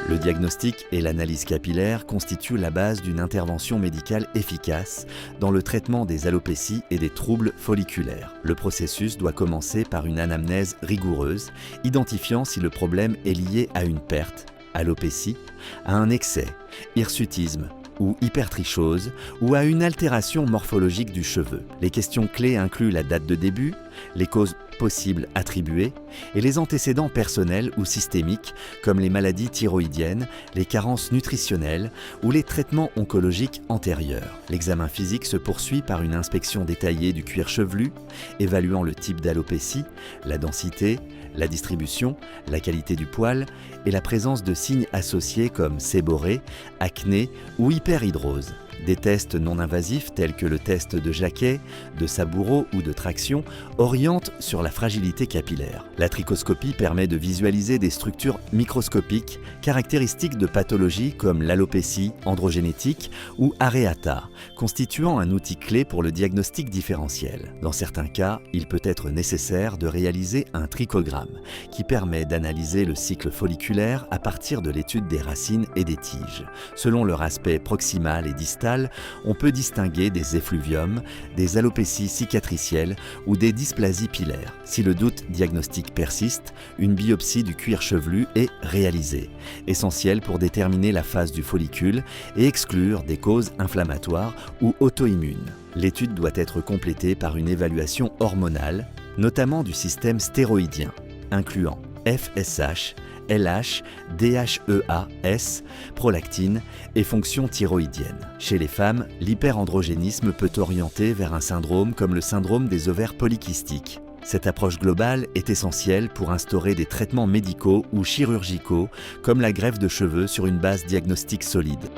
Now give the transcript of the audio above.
Le diagnostic et l'analyse capillaire constituent la base d'une intervention médicale efficace dans le traitement des alopécies et des troubles folliculaires. Le processus doit commencer par une anamnèse rigoureuse, identifiant si le problème est lié à une perte, alopécie, à un excès, hirsutisme ou hypertrichose, ou à une altération morphologique du cheveu. Les questions clés incluent la date de début, les causes possibles attribuées et les antécédents personnels ou systémiques comme les maladies thyroïdiennes, les carences nutritionnelles ou les traitements oncologiques antérieurs. L'examen physique se poursuit par une inspection détaillée du cuir chevelu, évaluant le type d'alopécie, la densité, la distribution, la qualité du poil et la présence de signes associés comme séborrhée, acné ou hyperhidrose. Des tests non invasifs tels que le test de Jacquet, de Saboureau ou de traction orientent sur la fragilité capillaire. La trichoscopie permet de visualiser des structures microscopiques caractéristiques de pathologies comme l'alopécie androgénétique ou aréata, constituant un outil clé pour le diagnostic différentiel. Dans certains cas, il peut être nécessaire de réaliser un trichogramme qui permet d'analyser le cycle folliculaire à partir de l'étude des racines et des tiges. Selon leur aspect proximal et distal, on peut distinguer des effluviums, des alopécies cicatricielles ou des dysplasies pilaires. Si le doute diagnostique persiste, une biopsie du cuir chevelu est réalisée, essentielle pour déterminer la phase du follicule et exclure des causes inflammatoires ou auto-immunes. L'étude doit être complétée par une évaluation hormonale, notamment du système stéroïdien, incluant FSH, LH, DHEA-S, prolactine et fonction thyroïdienne. Chez les femmes, l'hyperandrogénisme peut orienter vers un syndrome comme le syndrome des ovaires polykystiques. Cette approche globale est essentielle pour instaurer des traitements médicaux ou chirurgicaux comme la greffe de cheveux sur une base diagnostique solide.